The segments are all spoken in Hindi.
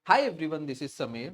Hi everyone, this is Sameer.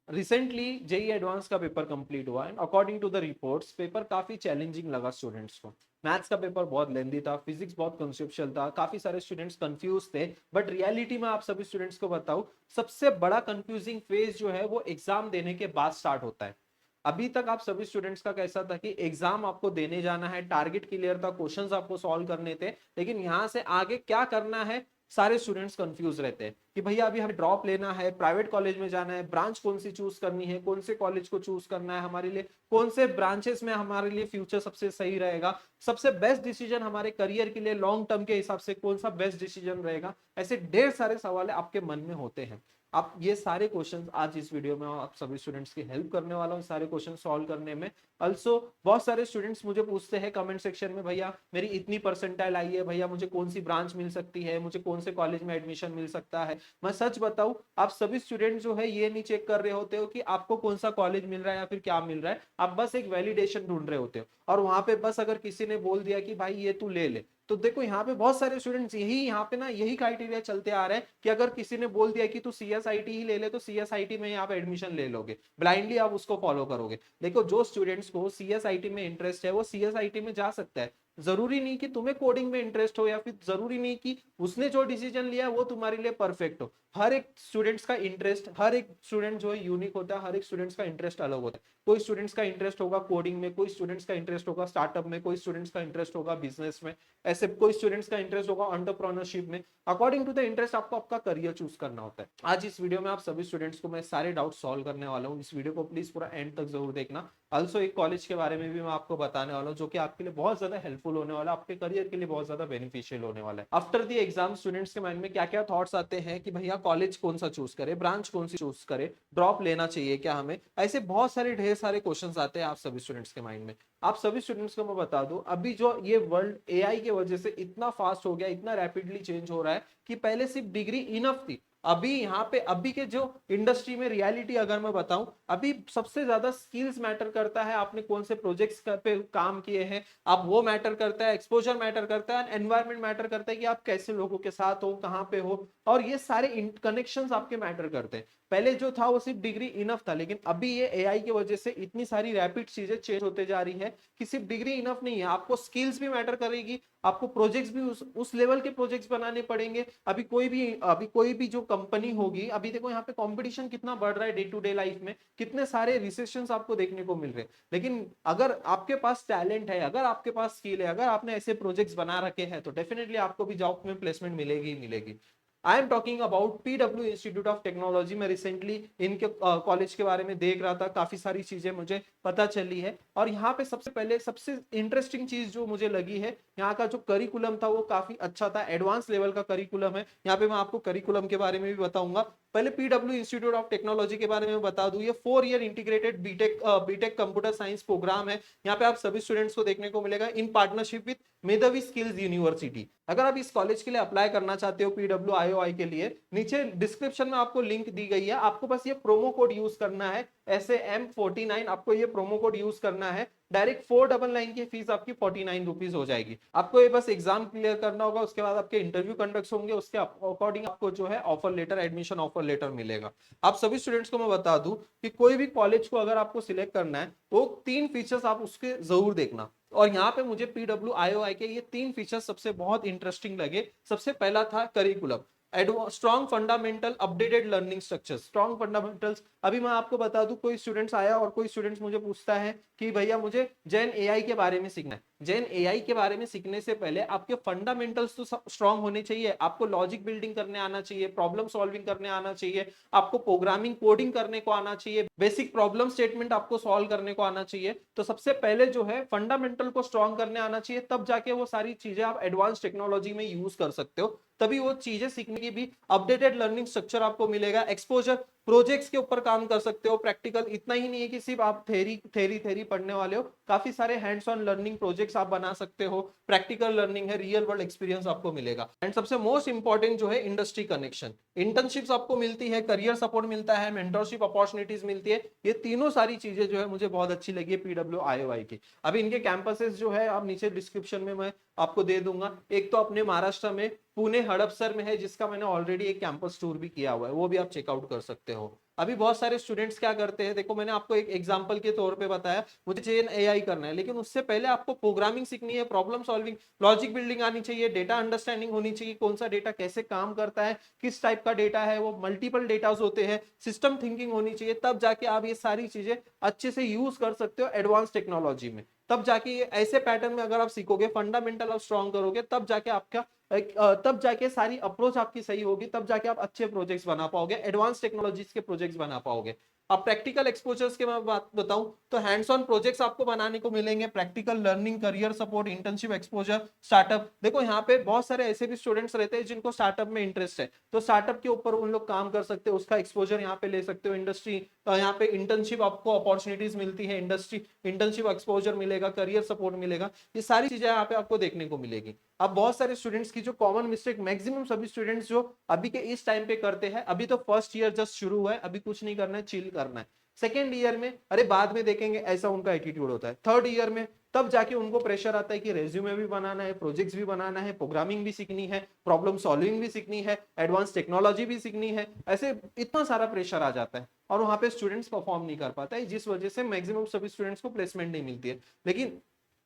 Recently JEE advanced का पेपर कंप्लीट हुआ and according to the reports paper काफी चैलेंजिंग लगा स्टूडेंट्स को। मैथ्स का पेपर बहुत लेंदी था, फिजिक्स बहुत कंसेप्चुअल था, काफी सारे स्टूडेंट्स कंफ्यूज थे। बट रियलिटी में आप सभी स्टूडेंट्स को बताऊं, सबसे बड़ा कंफ्यूजिंग फेज जो है वो एग्जाम देने के बाद स्टार्ट होता है। अभी तक आप सभी स्टूडेंट्स का कैसा था कि एग्जाम आपको देने जाना है, टारगेट क्लियर था, क्वेश्चंस आपको सॉल्व करने थे, लेकिन यहां से आगे क्या करना है सारे स्टूडेंट्स कंफ्यूज रहते हैं कि भैया अभी हमें ड्रॉप लेना है, प्राइवेट कॉलेज में जाना है, ब्रांच कौन सी चूज करनी है, कौन से कॉलेज को चूज करना है हमारे लिए, कौन से ब्रांचेस में हमारे लिए फ्यूचर सबसे सही रहेगा, सबसे बेस्ट डिसीजन हमारे करियर के लिए लॉन्ग टर्म के हिसाब से कौन सा बेस्ट डिसीजन रहेगा। ऐसे ढेर सारे सवाल आपके मन में होते हैं। आप ये सारे क्वेश्चंस आज इस वीडियो में आप सभी स्टूडेंट्स की हेल्प करने वाला हूँ सारे क्वेश्चन सॉल्व करने में। ऑल्सो बहुत सारे स्टूडेंट्स मुझे पूछते हैं कमेंट सेक्शन में, भैया मेरी इतनी परसेंटाइल आई है, भैया मुझे कौन सी ब्रांच मिल सकती है, मुझे कौन से कॉलेज में एडमिशन मिल सकता है। मैं सच बताऊं, आप सभी स्टूडेंट जो है ये नहीं चेक कर रहे होते हो कि आपको कौन सा कॉलेज मिल रहा है या फिर क्या मिल रहा है, आप बस एक वैलिडेशन ढूंढ रहे होते हो। और वहां पे बस अगर किसी ने बोल दिया कि भाई ये तू ले ले, तो देखो यहाँ पे बहुत सारे स्टूडेंट्स यहाँ पे ना यही क्राइटेरिया चलते आ रहे हैं कि अगर किसी ने बोल दिया कि तू सीएसआईटी ही ले ले तो सीएसआईटी में आप एडमिशन ले लोगे, ब्लाइंडली आप उसको फॉलो करोगे। देखो जो स्टूडेंट्स को सीएसआईटी में इंटरेस्ट है वो सीएसआईटी में जा सकता है। जरूरी नहीं कि तुम्हें कोडिंग में इंटरेस्ट हो या फिर जरूरी नहीं कि उसने जो डिसीजन लिया वो तुम्हारे लिए परफेक्ट हो। हर एक स्टूडेंट्स का इंटरेस्ट, हर एक स्टूडेंट जो है यूनिक होता है, हर एक स्टूडेंट्स का इंटरेस्ट अलग होता है। कोई स्टूडेंट्स का इंटरेस्ट होगा कोडिंग में, कोई स्टूडेंट्स का इंटरेस्ट होगा स्टार्टअप में, कोई स्टूडेंट्स का इंटरेस्ट होगा बिजनेस में, ऐसे कोई स्टूडेंट्स का इंटरेस्ट होगा एंटरप्रेन्योरशिप में। अकॉर्डिंग टू द इंटरेस्ट आपको आपका करियर चूज करना होता है। आज इस वीडियो में आप सभी स्टूडेंट्स को मैं सारे डाउट सॉल्व करने वाला हूँ। इस वीडियो को प्लीज पूरा एंड तक जरूर देखना। ऑल्सो एक कॉलेज के बारे में भी मैं आपको बताने वाला हूँ जो कि आपके लिए बहुत ज्यादा हेल्पफुल होने वाला है, आपके करियर के लिए बहुत ज्यादा बेनिफिशियल होने वाला है। आफ्टर दी एग्जाम स्टूडेंट्स के माइंड में क्या क्या थॉट्स आते हैं कि भैया कॉलेज कौन सा चूज करे, ब्रांच कौन सी चूज करे, ड्रॉप लेना चाहिए क्या हमें, ऐसे बहुत सारे ढेर सारे क्वेश्चंस आते हैं आप सभी स्टूडेंट्स के माइंड में। आप सभी स्टूडेंट्स को मैं बता दूं, अभी जो ये वर्ल्ड एआई की वजह से इतना फास्ट हो गया, इतना रैपिडली चेंज हो रहा है कि पहले सिर्फ डिग्री इनफ थी। अभी यहाँ पे अभी के जो इंडस्ट्री में रियलिटी अगर मैं बताऊं, अभी सबसे ज्यादा स्किल्स मैटर करता है, आपने कौन से प्रोजेक्ट्स पे काम किए हैं, आप वो मैटर करता है, एक्सपोजर मैटर करता है, एनवायरमेंट मैटर करता है कि आप कैसे लोगों के साथ हो, कहाँ पे हो, और ये सारे कनेक्शंस आपके मैटर करते हैं। पहले जो था वो सिर्फ डिग्री इनफ था, लेकिन अभी ये एआई की वजह से इतनी सारी रैपिड चीजें चेंज होते जा रही है कि सिर्फ डिग्री इनफ नहीं है, आपको स्किल्स भी मैटर करेगी, आपको प्रोजेक्ट्स भी उस लेवल के प्रोजेक्ट्स बनाने पड़ेंगे। अभी कोई भी जो कंपनी होगी, अभी देखो यहाँ पे कंपटीशन कितना बढ़ रहा है डे टू डे लाइफ में, कितने सारे रिसेशंस आपको देखने को मिल रहे हैं। लेकिन अगर आपके पास टैलेंट है, अगर आपके पास स्किल है, अगर आपने ऐसे प्रोजेक्ट्स बना रखे हैं, तो डेफिनेटली आपको भी जॉब में प्लेसमेंट मिलेगी ही मिलेगी। I am talking about PW institute of technology. मैं रिसेंटली इनके कॉलेज के बारे में देख रहा था, काफी सारी चीजें मुझे पता चली है। और यहाँ पे सबसे पहले सबसे इंटरेस्टिंग चीज जो मुझे लगी है, यहाँ का जो करिकुलम था वो काफी अच्छा था, एडवांस लेवल का करिकुलम है। यहाँ पे मैं आपको करिकुलम के बारे में भी बताऊंगा। पहले पीडब्ल्यू इंस्टीट्यूट ऑफ टेक्नोलॉजी के बारे में बता दूं, ये 4 year integrated BTech computer science program है। यहाँ पे आप सभी स्टूडेंट्स को देखने को मिलेगा इन पार्टनरशिप विद मेधावी स्किल्स यूनिवर्सिटी। अगर आप इस कॉलेज के लिए अप्लाई करना चाहते हो पीडब्ल्यू आईओआई के लिए, नीचे डिस्क्रिप्शन में आपको लिंक दी गई है, आपको बस ये प्रोमो कोड यूज करना है, SM49, आपको ये प्रोमो कोड यूज करना है। डायरेक्ट 499 की फीस आपकी 49 रुपीज हो जाएगी। आपको ये बस एग्जाम क्लियर करना होगा, उसके बाद आपके इंटरव्यू कंडक्ट होंगे, उसके अकॉर्डिंग आपको जो है offer letter, admission offer letter मिलेगा। आप सभी स्टूडेंट्स को मैं बता दूं कि कोई भी कॉलेज को अगर आपको सिलेक्ट करना है तो 3 फीचर्स आप उसके जरूर देखना। और यहाँ पे मुझे पीडब्ल्यू आईओआई के ये 3 फीचर्स सबसे बहुत इंटरेस्टिंग लगे। सबसे पहला था curriculum, strong fundamental updated learning structure, strong fundamentals. अभी मैं आपको बता दूं, कोई स्टूडेंट्स आया और कोई स्टूडेंट्स मुझे पूछता है कि भैया मुझे जेन एआई के बारे में सीखना है। जेन एआई के बारे में सीखने से पहले आपके फंडामेंटल्स तो स्ट्रॉन्ग होने चाहिए, आपको लॉजिक बिल्डिंग करने आना चाहिए, प्रॉब्लम सॉल्विंग करने आना चाहिए, आपको प्रोग्रामिंग कोडिंग करने को आना चाहिए, बेसिक प्रॉब्लम स्टेटमेंट आपको सॉल्व करने को आना चाहिए। तो सबसे पहले जो है फंडामेंटल को स्ट्रॉन्ग करने आना चाहिए, तब जाके वो सारी चीजें आप एडवांस टेक्नोलॉजी में यूज कर सकते हो, तभी वो चीजें सीखने की भी अपडेटेड लर्निंग स्ट्रक्चर आपको मिलेगा, एक्सपोजर प्रोजेक्ट्स के ऊपर काम कर सकते हो, प्रैक्टिकल इतना ही नहीं है कि सिर्फ आप थेरी पढ़ने वाले हो, काफी सारे हैंड्स ऑन लर्निंग प्रोजेक्ट्स आप बना सकते हो, प्रैक्टिकल लर्निंग है, रियल वर्ल्ड एक्सपीरियंस आपको मिलेगा। एंड सबसे मोस्ट इंपॉर्टेंट जो है इंडस्ट्री कनेक्शन, इंटर्नशिप्स आपको मिलती है, करियर सपोर्ट मिलता है, मेंटरशिप अपॉर्चुनिटीज मिलती है। ये तीनों सारी चीजें जो है मुझे बहुत अच्छी लगी है PWIOI की। अभी इनके कैंपसेस जो है आप नीचे डिस्क्रिप्शन में मैं आपको दे दूंगा। एक तो अपने महाराष्ट्र में पुणे हड़पसर में है, जिसका मैंने ऑलरेडी एक कैंपस टूर भी किया हुआ है, वो भी आप चेकआउट कर सकते हो। अभी बहुत सारे स्टूडेंट्स क्या करते हैं, देखो मैंने आपको एक एग्जांपल के तौर पे बताया, मुझे चेन AI करना है, लेकिन उससे पहले आपको प्रोग्रामिंग सीखनी है, प्रॉब्लम सॉल्विंग, लॉजिक बिल्डिंग आनी चाहिए, डेटा अंडरस्टैंडिंग होनी चाहिए, कौन सा डेटा कैसे काम करता है, किस टाइप का डेटा है, वो मल्टीपल डेटाज होते हैं, सिस्टम थिंकिंग होनी चाहिए, तब जाके आप ये सारी चीजें अच्छे से यूज कर सकते हो एडवांस टेक्नोलॉजी में। तब जाके ये ऐसे पैटर्न में अगर आप सीखोगे, फंडामेंटल आप स्ट्रॉन्ग करोगे, तब जाके आपका तब जाके सारी अप्रोच आपकी सही होगी, तब जाके आप अच्छे प्रोजेक्ट्स बना पाओगे, एडवांस टेक्नोलॉजीज के प्रोजेक्ट्स बना पाओगे। अब प्रैक्टिकल एक्सपोजर्स के मैं बात बताऊं तो हैंड्स ऑन प्रोजेक्ट्स आपको बनाने को मिलेंगे, practical learning, career support, internship, exposure, startup. देखो यहाँ पे बहुत सारे ऐसे भी स्टूडेंट्स रहते हैं जिनको स्टार्टअप में इंटरेस्ट है, तो स्टार्टअप के ऊपर उन लोग काम कर सकते हो, उसका एक्सपोजर यहाँ पे ले सकते हो। इंडस्ट्री यहाँ पे इंटर्नशिप आपको अपॉर्चुनिटीज मिलती है, इंडस्ट्री इंटर्नशिप एक्सपोजर मिलेगा, करियर सपोर्ट मिलेगा, ये सारी चीजें यहाँ पे आपको देखने को मिलेगी। अब बहुत सारे स्टूडेंट्स की जो कॉमन मिस्टेक मैक्सिमम सभी स्टूडेंट्स जो अभी के इस टाइम पे करते हैं, अभी तो फर्स्ट ईयर जस्ट शुरू हुआ है, अभी कुछ नहीं करना है, चिल करना है। सेकेंड ईयर में अरे बाद में देखेंगे, ऐसा उनका एटीट्यूड होता है। थर्ड ईयर में तब जाके उनको प्रेशर आता है कि रेज्यूमे भी बनाना है, प्रोजेक्ट्स भी बनाना है, प्रोग्रामिंग भी सीखनी है, प्रॉब्लम सॉल्विंग भी सीखनी है, एडवांस टेक्नोलॉजी भी सीखनी है, ऐसे इतना सारा प्रेशर आ जाता है और वहां पे स्टूडेंट्स परफॉर्म नहीं कर पाता है, जिस वजह से मैक्सिमम सभी स्टूडेंट्स को प्लेसमेंट नहीं मिलती है। लेकिन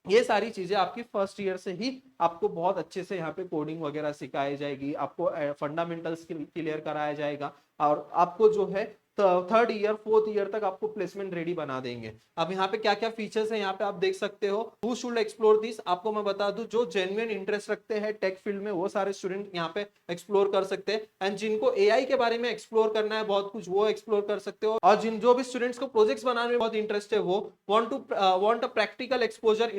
ये सारी चीजें आपकी फर्स्ट ईयर से ही आपको बहुत अच्छे से यहाँ पे कोडिंग वगैरह सिखाई जाएगी, आपको फंडामेंटल्स क्लियर कराया जाएगा, और आपको जो है थर्ड ईयर फोर्थ ईयर तक आपको प्लेसमेंट रेडी बना देंगे। अब यहाँ पे क्या क्या फीचर्स है यहाँ पे आप देख सकते हो। हु शुड एक्सप्लोर दिस, आपको मैं बता दूं, जो जेन्युइन इंटरेस्ट रखते हैं टेक फील्ड में वो सारे स्टूडेंट यहाँ पे एक्सप्लोर कर सकते हैं, एंड जिनको AI के बारे में एक्सप्लोर करना है बहुत कुछ, वो एक्सप्लोर कर सकते हो। और जो भी स्टूडेंट्स को प्रोजेक्ट्स बनाने में बहुत इंटरेस्ट है, वो want a practical exposure,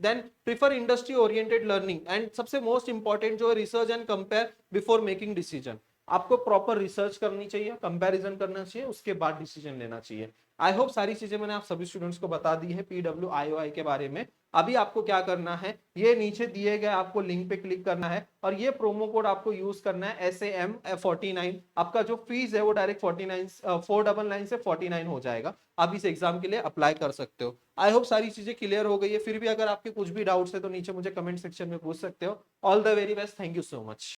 then prefer industry oriented learning, and सबसे मोस्ट इंपॉर्टेंट जो है research and compare before making decision. आपको प्रॉपर रिसर्च करनी चाहिए, कंपैरिजन करना चाहिए, उसके बाद डिसीजन लेना चाहिए। आई होप सारी चीजें मैंने आप सभी स्टूडेंट्स को बता दी है PWIOI के बारे में। अभी आपको क्या करना है, ये नीचे दिए गए आपको लिंक पे क्लिक करना है और ये प्रोमो कोड आपको यूज करना है SAM49। आपका जो फीस है वो डायरेक्ट 499 से 49 हो जाएगा। आप इस एग्जाम के लिए अप्लाई कर सकते हो। आई होप सारी चीजें क्लियर हो गई है। फिर भी अगर आपके कुछ भी डाउट्स है तो नीचे मुझे कमेंट सेक्शन में पूछ सकते हो। All the very best, thank you so much.